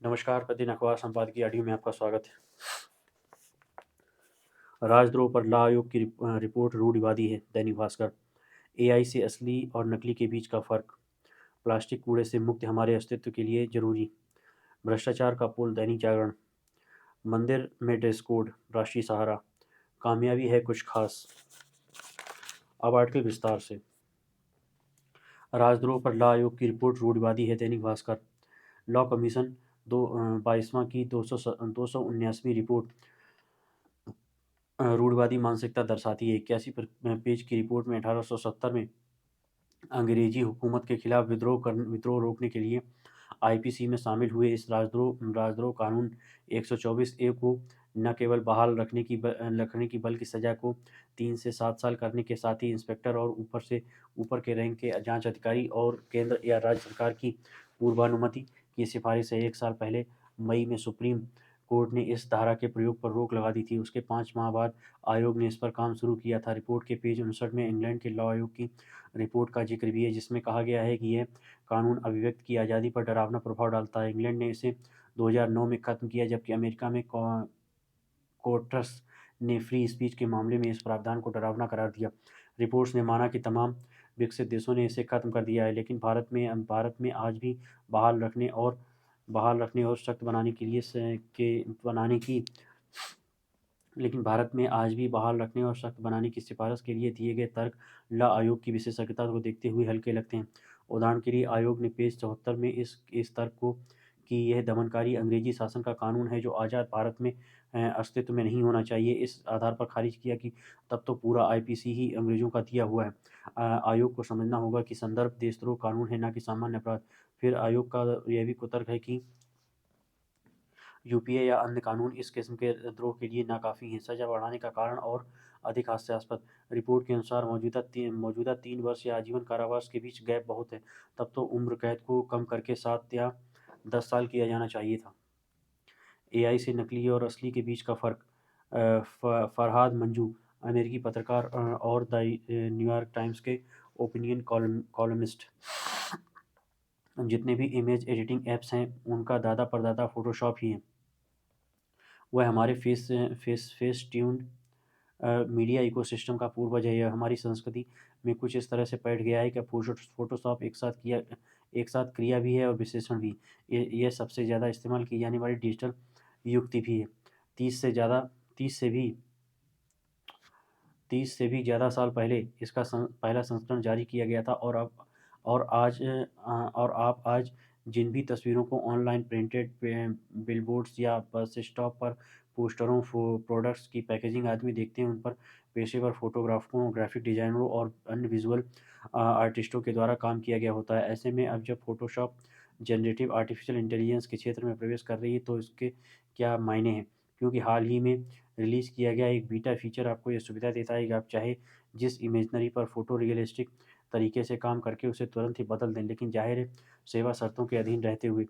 नमस्कार, प्रतिदिन अखबार संपादकीय ऑडियो में आपका स्वागत है। राजद्रोह पर लॉ आयोग की रिपोर्ट रूढ़िवादी है। दैनिक भास्कर। एआई से असली और नकली के बीच का फर्क। प्लास्टिक कूड़े से मुक्ति हमारे अस्तित्व के लिए जरूरी। भ्रष्टाचार का पुल। दैनिक जागरण। मंदिर में ड्रेस कोड। राष्ट्रीय सहारा। कामयाबी है कुछ खास। अब आर्टिकल विस्तार से। राजद्रोह पर लॉ आयोग की रिपोर्ट रूढ़िवादी है। दैनिक भास्कर। लॉ कमीशन 22वां की 219वीं रिपोर्ट रूढ़िवादी मानसिकता दर्शाती है। 81 पेज की रिपोर्ट में 1870 में अंग्रेजी हुकूमत के खिलाफ विद्रोह रोकने के लिए आईपीसी में शामिल हुए इस राजद्रोह कानून 124 ए को न केवल बहाल रखने की बल्कि सजा को 3 से 7 साल करने के साथ ही इंस्पेक्टर और ऊपर के रैंक के जांच अधिकारी और केंद्र या राज्य सरकार की पूर्वानुमति की सिफारिश से 1 साल पहले मई में सुप्रीम कोर्ट ने इस धारा के प्रयोग पर रोक लगा दी थी। उसके 5 माह बाद आयोग ने इस पर काम शुरू किया था। रिपोर्ट के पेज 59 में इंग्लैंड के लॉ आयोग की रिपोर्ट का जिक्र भी है, जिसमें कहा गया है कि यह कानून अभिव्यक्ति की आज़ादी पर डरावना प्रभाव डालता है। इंग्लैंड ने इसे 2009 में खत्म किया, जबकि अमेरिका में कोर्ट्स ने फ्री स्पीच के मामले में इस प्रावधान को डरावना करार दिया। रिपोर्ट्स ने माना कि तमाम विकसित देशों ने इसे खत्म कर दिया है, लेकिन भारत में आज भी बहाल रखने और सख्त बनाने के लिए सिफारिश के लिए दिए गए तर्क लॉ आयोग की विशेषज्ञता को देखते हुए हल्के लगते हैं। उदाहरण के लिए आयोग ने पेज 74 में इस तर्क को कि यह दमनकारी अंग्रेजी शासन का कानून है जो आज़ाद भारत में अस्तित्व में नहीं होना चाहिए, इस आधार पर खारिज किया कि तब तो पूरा आईपीसी ही अंग्रेजों का दिया हुआ है। आयोग को समझना होगा कि संदर्भ देशद्रोह कानून है, न कि सामान्य अपराध। फिर आयोग का यह भी कुतर्क है कि यूपीए या अन्य कानून इस किस्म के द्रोह के लिए नाकाफी हैं। सजा बढ़ाने का कारण और अधिक हास्यास्पद। रिपोर्ट के अनुसार मौजूदा 3 वर्ष या आजीवन कारावास के बीच गैप बहुत है। तब तो उम्र कैद को कम करके 7 या 10 साल किया जाना चाहिए था। एआई से नकली और असली के बीच का फर्क। फरहाद मंजू, अमेरिकी पत्रकार और द न्यूयॉर्क टाइम्स के ओपिनियन कॉलमिस्ट। जितने भी इमेज एडिटिंग ऐप्स हैं उनका दादा परदादा फोटोशॉप ही है। वह हमारे फेस ट्यून्ड मीडिया इकोसिस्टम का पूर्वज है। यह हमारी संस्कृति में कुछ इस तरह से बैठ गया है कि फोटोशॉप एक साथ क्रिया भी है और विशेषण भी। यह सबसे ज़्यादा इस्तेमाल की जाने वाली डिजिटल युक्ति भी है। 30 से भी ज़्यादा साल पहले इसका पहला संस्करण जारी किया गया था और आप आज जिन भी तस्वीरों को ऑनलाइन प्रिंटेड बिलबोर्ड्स या बस स्टॉप पर पोस्टरों प्रोडक्ट्स की पैकेजिंग आदमी देखते हैं, उन पर पेशेवर फोटोग्राफरों, ग्राफिक डिजाइनरों और अन्य विजुअल आर्टिस्टों के द्वारा काम किया गया होता है। ऐसे में अब जब फोटोशॉप जनरेटिव आर्टिफिशियल इंटेलिजेंस के क्षेत्र में प्रवेश कर रही है तो इसके क्या मायने हैं, क्योंकि हाल ही में रिलीज़ किया गया एक बीटा फीचर आपको यह सुविधा देता है कि आप चाहे जिस इमेजनरी पर फोटो रियलिस्टिक तरीके से काम करके उसे तुरंत ही बदल दें, लेकिन जाहिर है सेवा शर्तों के अधीन रहते हुए।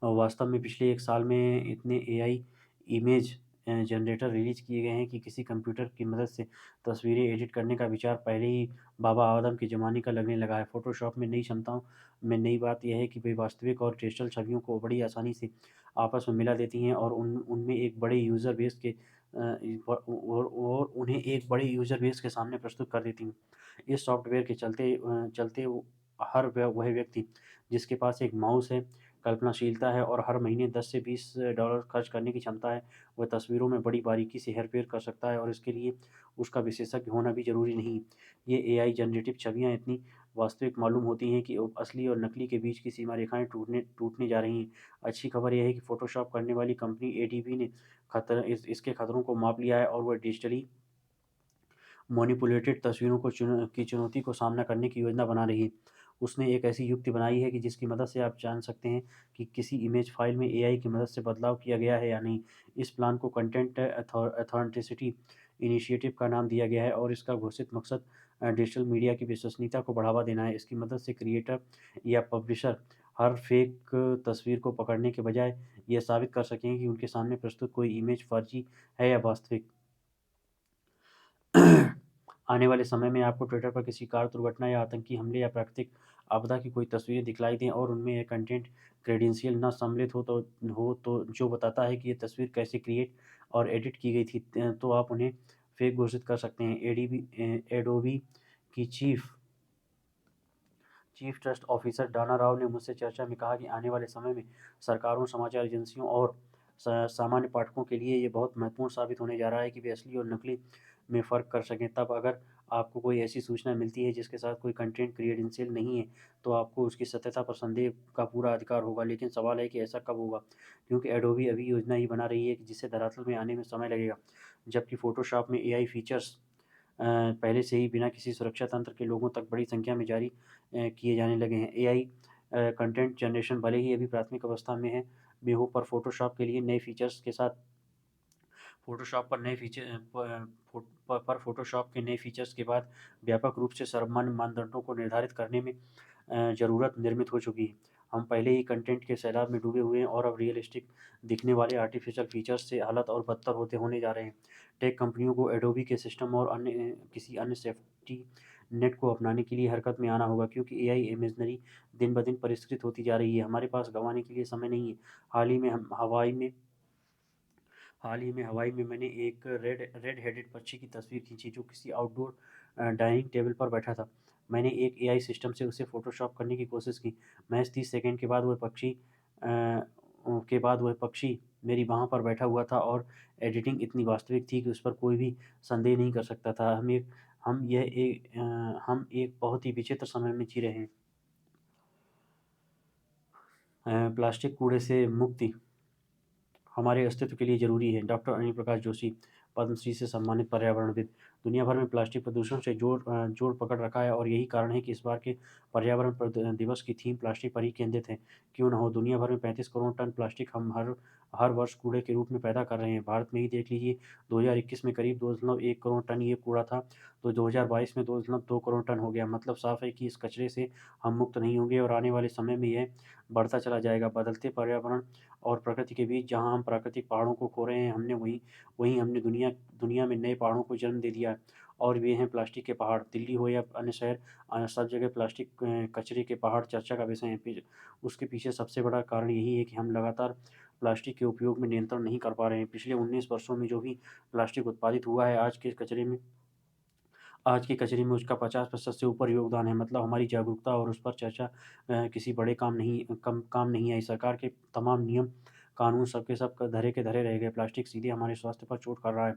वास्तव में पिछले 1 साल में इतने एआई इमेज जनरेटर रिलीज किए गए हैं कि किसी कंप्यूटर की मदद से तस्वीरें एडिट करने का विचार पहले ही बाबा आदम के ज़माने का लगने लगा है। फोटोशॉप में नई क्षमताओं में नई बात यह है कि वे वास्तविक और डिजिटल छवियों को बड़ी आसानी से आपस में मिला देती हैं और उनमें एक बड़े यूज़र बेस के और उन्हें एक बड़े यूज़र बेस के सामने प्रस्तुत कर देती हैं। इस सॉफ्टवेयर के चलते हर वह व्यक्ति जिसके पास एक माउस है, कल्पनाशीलता है और हर महीने 10 से $20 खर्च करने की क्षमता है, वह तस्वीरों में बड़ी बारीकी से हेरफेर कर सकता है और इसके लिए उसका विशेषज्ञ होना भी ज़रूरी नहीं। ये एआई जनरेटिव छवियाँ इतनी वास्तविक मालूम होती हैं कि अब असली और नकली के बीच की सीमा रेखाएँ टूटने जा रही हैं। अच्छी खबर यह है कि फ़ोटोशॉप करने वाली कंपनी एडोबी ने इसके खतरों को माप लिया है और वह डिजिटली मैनिपुलेटेड तस्वीरों की चुनौती को सामना करने की योजना बना रही है। उसने एक ऐसी युक्ति बनाई है कि जिसकी मदद से आप जान सकते हैं कि किसी इमेज फ़ाइल में एआई की मदद से बदलाव किया गया है या नहीं। इस प्लान को कंटेंट ऑथेंटिसिटी इनिशिएटिव का नाम दिया गया है और इसका घोषित मकसद डिजिटल मीडिया की विश्वसनीयता को बढ़ावा देना है। इसकी मदद से क्रिएटर या पब्लिशर हर फेक तस्वीर को पकड़ने के बजाय यह साबित कर सकेंगे कि उनके सामने प्रस्तुत कोई इमेज फर्जी है या वास्तविक। आने वाले समय में आपको ट्विटर पर किसी कार दुर्घटना या आतंकी हमले या प्राकृतिक आपदा की कोई तस्वीरें दिखलाई दें और उनमें यह कंटेंट क्रेडेंशियल ना सम्मिलित हो तो जो बताता है कि ये तस्वीर कैसे क्रिएट और एडिट की गई थी, तो आप उन्हें फेक घोषित कर सकते हैं। एडोबी की chief trust officer Dana Rao ने मुझसे चर्चा में कहा कि आने वाले समय में सरकारों, समाचार एजेंसियों और सामान्य पाठकों के लिए ये बहुत महत्वपूर्ण साबित होने जा रहा है कि वे असली और नकली में फ़र्क कर सकें। तब अगर आपको कोई ऐसी सूचना मिलती है जिसके साथ कोई कंटेंट क्रेडेंशियल नहीं है, तो आपको उसकी सत्यता पर संदेह का पूरा अधिकार होगा। लेकिन सवाल है कि ऐसा कब होगा? क्योंकि एडोबी अभी योजना ही बना रही है कि जिसे धरातल में आने में समय लगेगा। जबकि फ़ोटोशॉप में एआई फीचर्स पहले से ही बिना किसी सुरक्षा तंत्र के लोगों तक बड़ी संख्या में जारी किए जाने लगे हैं। एआई कंटेंट जनरेशन भले ही अभी प्राथमिक अवस्था में हो, पर फ़ोटोशॉप के लिए नए फीचर्स के साथ फ़ोटोशॉप पर नए फीचर पर फ़ोटोशॉप के नए फीचर्स के बाद व्यापक रूप से सर्वमान्य मानदंडों को निर्धारित करने में ज़रूरत निर्मित हो चुकी है। हम पहले ही कंटेंट के सैलाब में डूबे हुए हैं और अब रियलिस्टिक दिखने वाले आर्टिफिशियल फीचर्स से हालत और बदतर होने जा रहे हैं। टेक कंपनियों को एडोबी के सिस्टम और किसी अन्य सेफ्टी नेट को अपनाने के लिए हरकत में आना होगा, क्योंकि एआई इमेजनरी दिन ब दिन परिष्कृत होती जा रही है। हमारे पास गंवाने के लिए समय नहीं है। हाल ही में हम हवाई में हवाई में मैंने एक रेड हेडेड पक्षी की तस्वीर खींची जो किसी आउटडोर डाइनिंग टेबल पर बैठा था। मैंने एक एआई सिस्टम से उसे फ़ोटोशॉप करने की कोशिश की। महज़ 30 सेकंड के बाद वह पक्षी मेरी बाँह पर बैठा हुआ था और एडिटिंग इतनी वास्तविक थी कि उस पर कोई भी संदेह नहीं कर सकता था। हम एक बहुत ही विचित्र समय में जी रहे हैं। प्लास्टिक कूड़े से मुक्ति हमारे अस्तित्व के लिए ज़रूरी है। डॉक्टर अनिल प्रकाश जोशी, पद्मश्री से सम्मानित पर्यावरणविद। दुनिया भर में प्लास्टिक प्रदूषण से जोड़ पकड़ रखा है और यही कारण है कि इस बार के पर्यावरण दिवस की थीम प्लास्टिक पर ही केंद्रित है। क्यों न हो, दुनिया भर में 35 करोड़ टन प्लास्टिक हम हर वर्ष कूड़े के रूप में पैदा कर रहे हैं। भारत में ही देख लीजिए, 2021 में करीब 2.1 करोड़ टन ये कूड़ा था, तो 2022 में 2.2 करोड़ टन हो गया। मतलब साफ है कि इस कचरे से हम मुक्त नहीं होंगे और आने वाले समय में यह बढ़ता चला जाएगा। बदलते पर्यावरण और प्रकृति के बीच जहाँ हम प्राकृतिक पहाड़ों को खो रहे हैं, वहीं हमने दुनिया में नए पहाड़ों को जन्म दे दिया है, और वे हैं प्लास्टिक के पहाड़। दिल्ली हो या अन्य शहर, सब जगह प्लास्टिक कचरे के पहाड़ चर्चा का विषय हैं। उसके पीछे सबसे बड़ा कारण यही है कि हम लगातार प्लास्टिक के उपयोग में नियंत्रण नहीं कर पा रहे हैं। पिछले 19 वर्षों में जो भी प्लास्टिक उत्पादित हुआ है, आज के कचरे में उसका 50% से ऊपर योगदान है। मतलब हमारी जागरूकता और उस पर चर्चा किसी बड़े काम नहीं आई। सरकार के तमाम नियम कानून सब के सब धरे के धरे रह गए। प्लास्टिक सीधे हमारे स्वास्थ्य पर चोट कर रहा है।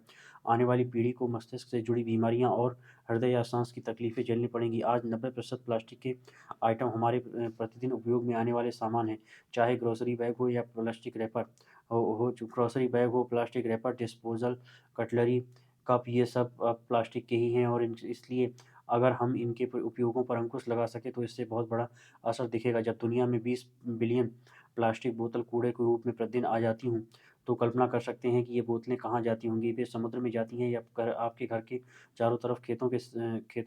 आने वाली पीढ़ी को मस्तिष्क से जुड़ी बीमारियां और हृदय या सांस की तकलीफें झेलनी पड़ेंगी। आज 90% प्लास्टिक के आइटम हमारे प्रतिदिन उपयोग में आने वाले सामान हैं, चाहे ग्रोसरी बैग हो या प्लास्टिक रैपर ग्रोसरी बैग हो, plastic wrapper, disposal cutlery, cup, ये सब प्लास्टिक के ही हैं। और इसलिए अगर हम इनके उपयोगों पर अंकुश लगा सकें तो इससे बहुत बड़ा असर दिखेगा। जब दुनिया में 20 बिलियन प्लास्टिक बोतल कूड़े के रूप में प्रतिदिन आ जाती हूँ, तो कल्पना कर सकते हैं कि ये बोतलें कहाँ जाती होंगी। वे समुद्र में जाती हैं या आपके घर के चारों तरफ खेतों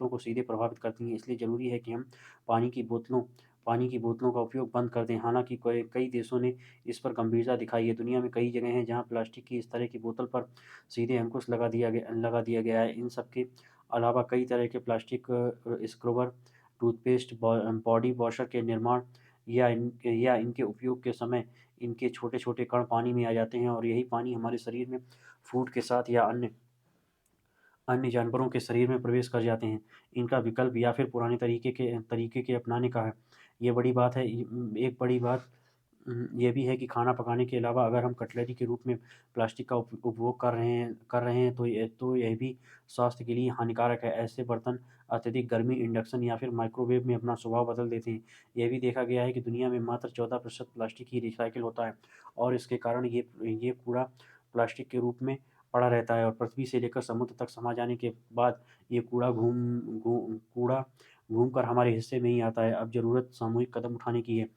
को सीधे प्रभावित करती हैं। इसलिए ज़रूरी है कि हम पानी की बोतलों पानी की बोतलों का उपयोग बंद कर दें। हालांकि कई देशों ने इस पर गंभीरता दिखाई है। दुनिया में कई जगह हैं जहां प्लास्टिक की इस तरह की बोतल पर सीधे अंकुश लगा दिया गया है। इन सब के अलावा कई तरह के plastic scrubber, toothpaste, body washer के निर्माण या इनके उपयोग के समय इनके छोटे-छोटे कण पानी में आ जाते हैं और यही पानी हमारे शरीर में फूड के साथ या अन्य जानवरों के शरीर में प्रवेश कर जाते हैं। इनका विकल्प या फिर पुराने तरीके के अपनाने का है। ये बड़ी बात है। एक बड़ी बात ये भी है कि खाना पकाने के अलावा अगर हम कटलरी के रूप में प्लास्टिक का उपभोग कर रहे हैं तो यह भी स्वास्थ्य के लिए हानिकारक है। ऐसे बर्तन अत्यधिक गर्मी, इंडक्शन या फिर माइक्रोवेव में अपना स्वभाव बदल देते हैं। यह भी देखा गया है कि दुनिया में मात्र 14% प्लास्टिक ही रिसाइकिल होता है और इसके कारण ये कूड़ा प्लास्टिक के रूप में पड़ा रहता है और पृथ्वी से लेकर समुद्र तक समा जाने के बाद ये कूड़ा घूम कर हमारे हिस्से में ही आता है। अब ज़रूरत सामूहिक कदम उठाने की है।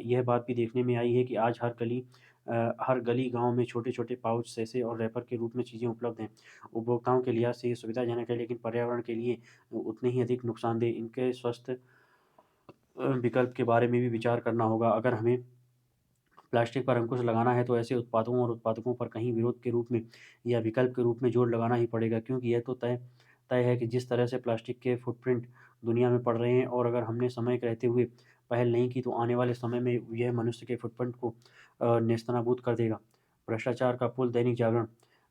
यह बात भी देखने में आई है कि आज हर गली गाँव में छोटे-छोटे पाउच, सैशे और रैपर के रूप में चीज़ें उपलब्ध हैं। उपभोक्ताओं के लिहाज से ये सुविधाजनक है, लेकिन पर्यावरण के लिए उतने ही अधिक नुकसानदेह। इनके स्वस्थ विकल्प के बारे में भी विचार करना होगा। अगर हमें प्लास्टिक पर अंकुश लगाना है तो ऐसे उत्पादों और उत्पादकों पर कहीं विरोध के रूप में या विकल्प के रूप में जोर लगाना ही पड़ेगा, क्योंकि यह तो तय तय है कि जिस तरह से प्लास्टिक के फुटप्रिंट दुनिया में पड़ रहे हैं, और अगर हमने समय रहते हुए पहल नहीं की तो आने वाले समय में यह मनुष्य के फुटप्रिंट को नेस्तनाबूद कर देगा। भ्रष्टाचार का पुल। दैनिक जागरण।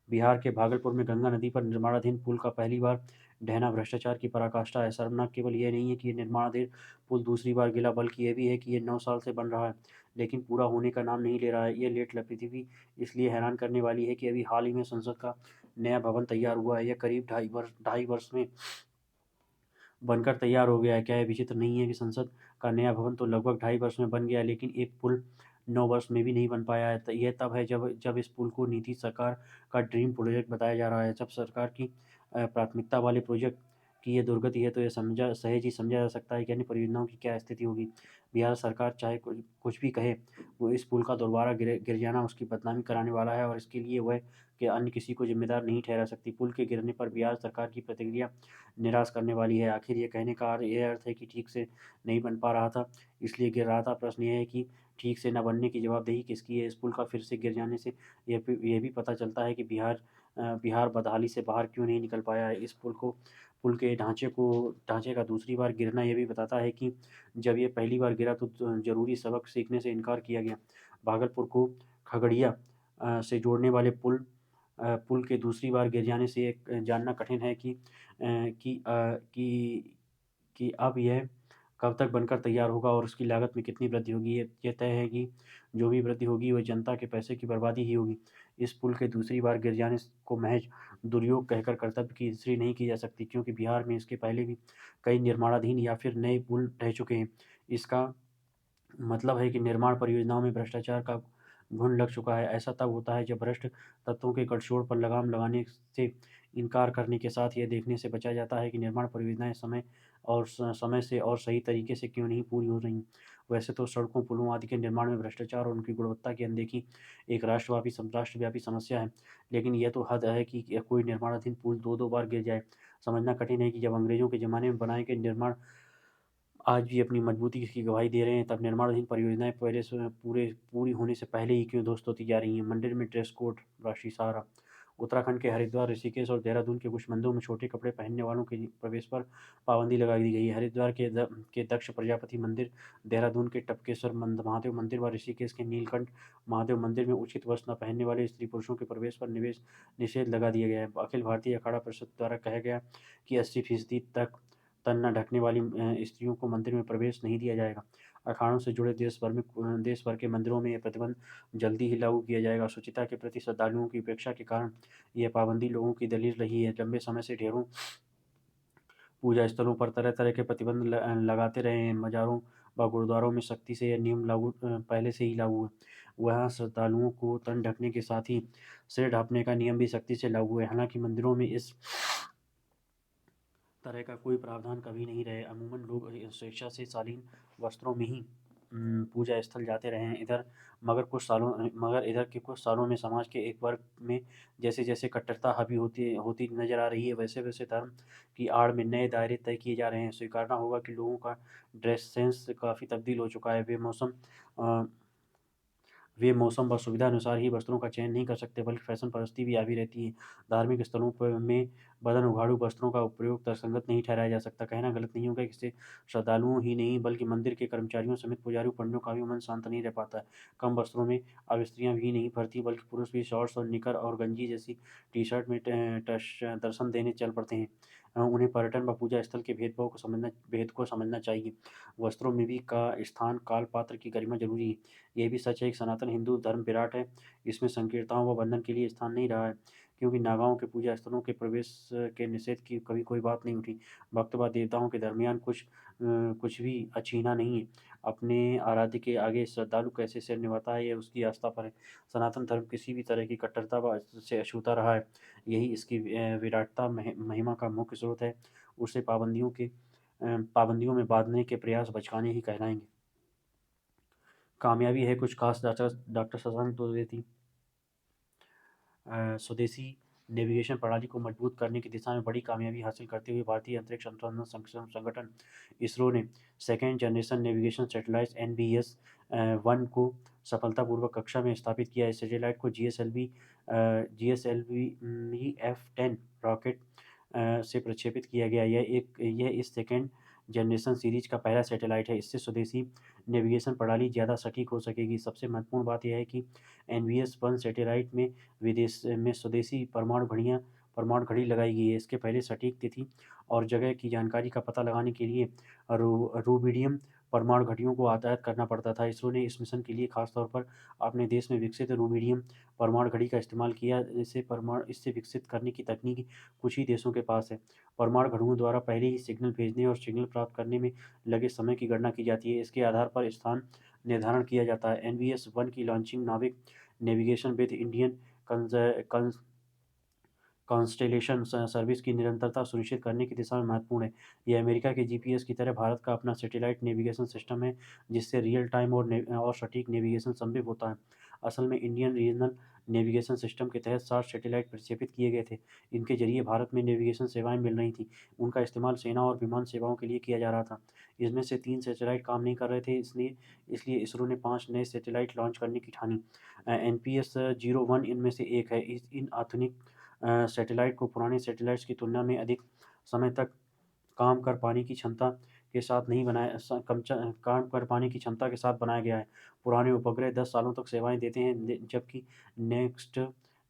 बिहार के भागलपुर में गंगा नदी पर निर्माणाधीन पुल का पहली बार ढहना भ्रष्टाचार की पराकाष्ठा है। शर्मनाक केवल यह नहीं है कि ये निर्माणाधीन पुल दूसरी बार गिला, बल्कि यह भी है कि ये 9 साल से बन रहा है, लेकिन पूरा होने का नाम नहीं ले रहा है। ये लेट लपीदिपी इसलिए हैरान करने वाली है कि अभी हाल ही में संसद का नया भवन तैयार हुआ है। यह करीब ढाई वर्ष में बनकर तैयार हो गया है। क्या यह विचित्र नहीं है कि संसद का नया भवन तो लगभग 2.5 वर्ष में बन गया, लेकिन एक पुल 9 वर्ष में भी नहीं बन पाया है। यह तब है जब इस पुल को नीतीश सरकार का ड्रीम प्रोजेक्ट बताया जा रहा है। जब सरकार की प्राथमिकता वाले प्रोजेक्ट की ये दुर्गति है तो यह सहज ही समझा जा सकता है कि अन्य परियोजनाओं की क्या स्थिति होगी। बिहार सरकार चाहे कुछ भी कहे, वो इस पुल का दोबारा गिर जाना उसकी बदनामी कराने वाला है, और इसके लिए वह कि अन्य किसी को जिम्मेदार नहीं ठहरा सकती। पुल के गिरने पर बिहार सरकार की प्रतिक्रिया निराश करने वाली है। आखिर ये कहने का यह अर्थ है कि ठीक से नहीं बन पा रहा था, इसलिए गिर रहा था। प्रश्न यह है कि ठीक से न बनने की जवाबदेही किसकी है। इस पुल का फिर से गिर जाने से यह भी पता चलता है कि बिहार बदहाली से बाहर क्यों नहीं निकल पाया है। इस पुल के ढांचे का दूसरी बार गिरना यह भी बताता है कि जब ये पहली बार गिरा तो जरूरी सबक सीखने से इनकार किया गया। भागलपुर को खगड़िया से जोड़ने वाले पुल के दूसरी बार गिर जाने से एक जानना कठिन है कि अब यह कब तक बनकर तैयार होगा और उसकी लागत में कितनी वृद्धि होगी। ये तय है कि जो भी वृद्धि होगी वह जनता के पैसे की बर्बादी ही होगी। इस पुल के दूसरी बार गिर जाने को महज दुर्योग कहकर कर्तव्य की श्री नहीं की जा सकती, क्योंकि बिहार में इसके पहले भी कई निर्माणाधीन या फिर नए पुल ढह चुके हैं। इसका मतलब है कि निर्माण परियोजनाओं में भ्रष्टाचार का घुन लग चुका है। ऐसा तब होता है जब भ्रष्ट तत्वों के गठजोड़ पर लगाम लगाने से इनकार करने के साथ यह देखने से बचा जाता है कि निर्माण परियोजनाएं समय से और सही तरीके से क्यों नहीं पूरी हो रही। वैसे तो सड़कों, पुलों आदि के निर्माण में भ्रष्टाचार और उनकी गुणवत्ता की अनदेखी एक राष्ट्रव्यापी समस्या है, लेकिन यह तो हद है कि कोई निर्माणाधीन पुल दो बार गिर जाए। समझना कठिन है कि जब अंग्रेजों के ज़माने में बनाए गए निर्माण आज भी अपनी मजबूती की गवाही दे रहे हैं, तब निर्माणाधीन परियोजनाएं पहले से पूरी होने से पहले ही क्यों ध्वस्त होती जा रही हैं। मंदिर में ड्रेस कोड। राष्ट्रीय सहारा। उत्तराखंड के हरिद्वार, ऋषिकेश और देहरादून के कुछ मंदिरों में छोटे कपड़े पहनने वालों के प्रवेश पर पाबंदी लगा दी गई है। हरिद्वार के दक्ष प्रजापति मंदिर, देहरादून के टपकेश्वर महादेव मंदिर व ऋषिकेश के नीलकंठ महादेव मंदिर में उचित वस्त्र न पहनने वाले स्त्री पुरुषों के प्रवेश पर निषेध लगा दिया गया है। अखिल भारतीय अखाड़ा परिषद द्वारा कहा गया कि 80% तक तन न ढकने वाली स्त्रियों को मंदिर में प्रवेश नहीं दिया जाएगा। अखाड़ों से जुड़े देश भर के मंदिरों में यह प्रतिबंध जल्दी ही लागू किया जाएगा। शुचिता के प्रति श्रद्धालुओं की उपेक्षा के कारण यह पाबंदी लोगों की दलील रही है। लंबे समय से ढेरों पूजा स्थलों पर तरह तरह के प्रतिबंध लगाते रहे हैं। मज़ारों व गुरुद्वारों में सख्ती से यह नियम पहले से ही लागू है। वहाँ श्रद्धालुओं को तन ढकने के साथ ही सिर ढाँपने का नियम भी सख्ती से लागू है। हालांकि मंदिरों में इस तरह का कोई प्रावधान कभी नहीं रहे। अमूमन लोग स्वेच्छा से शालीन वस्त्रों में ही पूजा स्थल जाते रहे हैं। मगर इधर के कुछ सालों में समाज के एक वर्ग में जैसे जैसे कट्टरता हावी होती होती नजर आ रही है, वैसे वैसे धर्म की आड़ में नए दायरे तय किए जा रहे हैं। स्वीकारना होगा कि लोगों का ड्रेस सेंस काफ़ी तब्दील हो चुका है। वे मौसम व सुविधा अनुसार ही वस्त्रों का चयन नहीं कर सकते, बल्कि फैशन परस्ती भी आवी रहती है। धार्मिक स्थलों में बदन उघाड़ू वस्त्रों का प्रयोग तर्कसंगत नहीं ठहराया जा सकता। कहना गलत नहीं होगा कि इससे श्रद्धालुओं ही नहीं बल्कि मंदिर के कर्मचारियों समेत पुजारियों पंडितों का भी मन शांत नहीं रह पाता है। कम वस्त्रों में अब स्त्रियां भी नहीं भरती, बल्कि पुरुष भी शॉर्ट्स और निकर और गंजी जैसी टी शर्ट में दर्शन देने चल पड़ते हैं। उन्हें पर्यटन व पूजा स्थल के भेद को समझना चाहिए। वस्त्रों में भी का स्थान, काल, पात्र की गरिमा जरूरी है। यह भी सच है कि सनातन हिंदू धर्म विराट है, इसमें संकीर्णताओं व बंधन के लिए स्थान नहीं रहा है, क्योंकि नागाओं के पूजा स्थलों के प्रवेश के निषेध की कभी कोई बात नहीं उठी। भक्त व देवताओं के दरमियान कुछ भी अछीना नहीं है। अपने आराध्य के आगे श्रद्धालु कैसे सिर निभाता है, यह उसकी आस्था पर है। सनातन धर्म किसी भी तरह की कट्टरता व से अछूता रहा है, यही इसकी विराटता महिमा का मुख्य स्रोत है। उसे पाबंदियों में बांधने के प्रयास बचकाने ही कहलाएंगे। कामयाबी है कुछ खास। डॉक्टर शशांक स्वदेशी नेविगेशन प्रणाली को मजबूत करने की दिशा में बड़ी कामयाबी हासिल करते हुए भारतीय अंतरिक्ष अनुसंधान संगठन इसरो ने second generation navigation satellite NBS-1 को सफलतापूर्वक कक्षा में स्थापित किया। इस सैटेलाइट को GSLV F10 रॉकेट से प्रक्षेपित किया गया। यह इस सेकेंड जनरेशन सीरीज का पहला सैटेलाइट है। इससे स्वदेशी नेविगेशन प्रणाली ज़्यादा सटीक हो सकेगी। सबसे महत्वपूर्ण बात यह है कि NVS-1 सैटेलाइट में विदेश में स्वदेशी परमाणु घड़ी लगाई गई है। इसके पहले सटीक तिथि और जगह की जानकारी का पता लगाने के लिए रूबिडियम परमाणु घड़ियों को आयात करना पड़ता था। इसरो ने इस मिशन के लिए खास तौर पर अपने देश में विकसित रूबिडियम परमाणु घड़ी का इस्तेमाल किया। इससे विकसित करने की तकनीक कुछ ही देशों के पास है। परमाणु घड़ियों द्वारा पहले ही सिग्नल भेजने और सिग्नल प्राप्त करने में लगे समय की गणना की जाती है। इसके आधार पर स्थान निर्धारण किया जाता है। NVS-1 की लॉन्चिंग नाविक navigation with Indian constellation service की निरंतरता सुनिश्चित करने की दिशा में महत्वपूर्ण है। यह अमेरिका के GPS की तरह भारत का अपना सैटेलाइट नेविगेशन सिस्टम है, जिससे रियल टाइम और सटीक नेविगेशन संभव होता है। असल में इंडियन रीजनल नेविगेशन सिस्टम के तहत 7 सैटेलाइट प्रक्षेपित किए गए थे। इनके जरिए भारत में नेविगेशन सेवाएं मिल रही थीं। उनका इस्तेमाल सेना और विमान सेवाओं के लिए किया जा रहा था। इसमें से 3 सैटेलाइट काम नहीं कर रहे थे, इसलिए इसरो ने 5 नए सैटेलाइट लॉन्च करने की ठानी। NPS-01 इनमें से एक है। इन आधुनिक सैटेलाइट को पुराने सैटेलाइट्स की तुलना में अधिक समय तक काम कर पाने की क्षमता के साथ नहीं बनाया स कम च काम कर पाने की क्षमता के साथ बनाया गया है। पुराने उपग्रह 10 सालों तक सेवाएँ देते हैं, जबकि नेक्स्ट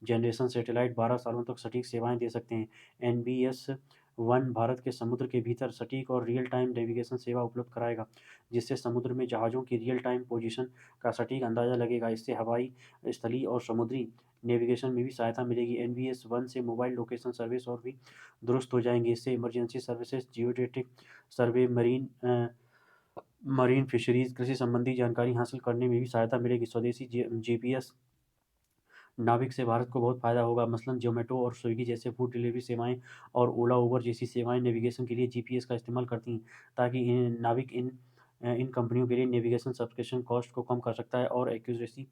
जनरेशन सैटेलाइट 12 सालों तक सटीक सेवाएँ दे सकते हैं। NBS-1 भारत के समुद्र के भीतर सटीक और रियल टाइम नेविगेशन सेवा उपलब्ध कराएगा, जिससे समुद्र में जहाज़ों की रियल टाइम पोजीशन का सटीक अंदाज़ा लगेगा। इससे हवाई, स्थलीय और समुद्री नेविगेशन में भी सहायता मिलेगी। NVS-1 से मोबाइल लोकेशन सर्विस और भी दुरुस्त हो जाएंगे। इससे इमरजेंसी सर्विसेज, जियोडेटिक सर्वे, मरीन फिशरीज, कृषि संबंधी जानकारी हासिल करने में भी सहायता मिलेगी। स्वदेशी GPS नाविक से भारत को बहुत फायदा होगा। मसलन जोमेटो और स्विगी जैसे फूड डिलीवरी सेवाएं और ओला उबर जैसी सेवाएं नेविगेशन के लिए GPS का इस्तेमाल करती हैं, ताकि नाविक इन कंपनियों के लिए नेविगेशन सब्सक्रिप्शन कॉस्ट को कम कर सकता है और एक्यूरेसी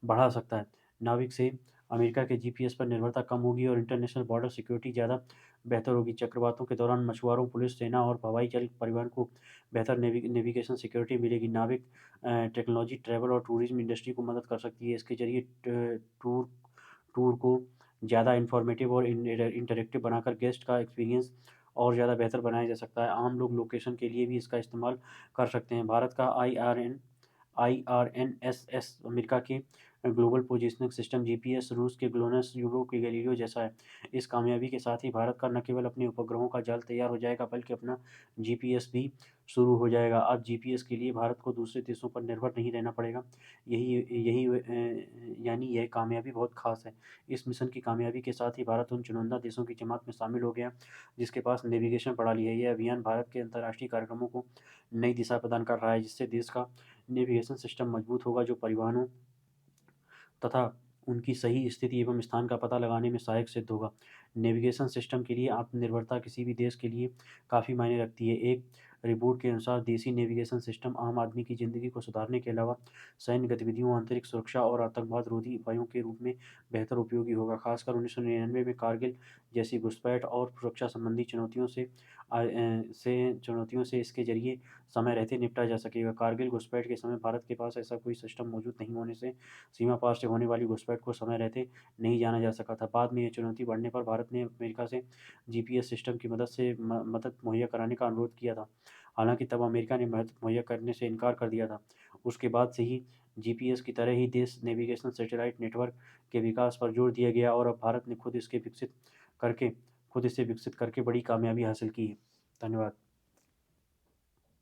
बढ़ा सकता है। नाविक से अमेरिका के GPS पर निर्भरता कम होगी और इंटरनेशनल बॉर्डर सिक्योरिटी ज़्यादा बेहतर होगी। चक्रवातों के दौरान मछुआरों, पुलिस, सेना और हवाई जल परिवहन को बेहतर नेविगेशन सिक्योरिटी मिलेगी। नाविक टेक्नोलॉजी ट्रैवल और टूरिज्म इंडस्ट्री को मदद कर सकती है। इसके जरिए टूर टूर को ज़्यादा इन्फॉर्मेटिव और इंटरेक्टिव बनाकर गेस्ट का एक्सपीरियंस और ज़्यादा बेहतर बनाया जा सकता है। आम लोग लोकेशन के लिए भी इसका इस्तेमाल कर सकते हैं। भारत का IRNSS अमेरिका के ग्लोबल पोजिशनिंग सिस्टम GPS, रूस के ग्लोनस, यूरोप के गैलीलियो जैसा है। इस कामयाबी के साथ ही भारत का न केवल अपने उपग्रहों का जाल तैयार हो जाएगा, बल्कि अपना GPS भी शुरू हो जाएगा। अब GPS के लिए भारत को दूसरे देशों पर निर्भर नहीं रहना पड़ेगा। यही यही यानी यह कामयाबी बहुत खास है। इस मिशन की कामयाबी के साथ ही भारत उन चुनिंदा देशों की जमात में शामिल हो गया जिसके पास नेविगेशन प्रणाली है। यह अभियान भारत के अंतर्राष्ट्रीय कार्यक्रमों को नई दिशा प्रदान कर रहा है, जिससे देश का नेविगेशन सिस्टम मजबूत होगा, जो परिवहनों तथा उनकी सही स्थिति एवं स्थान का पता लगाने में सहायक सिद्ध होगा। नेविगेशन सिस्टम के लिए आत्मनिर्भरता किसी भी देश के लिए काफ़ी मायने रखती है। एक रिपोर्ट के अनुसार देसी नेविगेशन सिस्टम आम आदमी की ज़िंदगी को सुधारने के अलावा सैन्य गतिविधियों, आंतरिक सुरक्षा और आतंकवाद रोधी उपायों के रूप में बेहतर उपयोगी होगा। खासकर 1999 में कारगिल जैसी घुसपैठ और सुरक्षा संबंधी चुनौतियों से इसके जरिए समय रहते निपटा जा सकेगा। कारगिल घुसपैठ के समय भारत के पास ऐसा कोई सिस्टम मौजूद नहीं होने से सीमा पार से होने वाली घुसपैठ को समय रहते नहीं जाना जा सका था। बाद में यह चुनौती बढ़ने पर भारत ने अमेरिका से GPS सिस्टम की मदद मुहैया कराने का अनुरोध किया था। हालांकि तब अमेरिका ने मदद मुहैया करने से इनकार कर दिया था। उसके बाद से ही GPS की तरह ही देश नेविगेशन सैटेलाइट नेटवर्क के विकास पर जोर दिया गया और अब भारत ने खुद इसे विकसित करके बड़ी कामयाबी हासिल की है। धन्यवाद।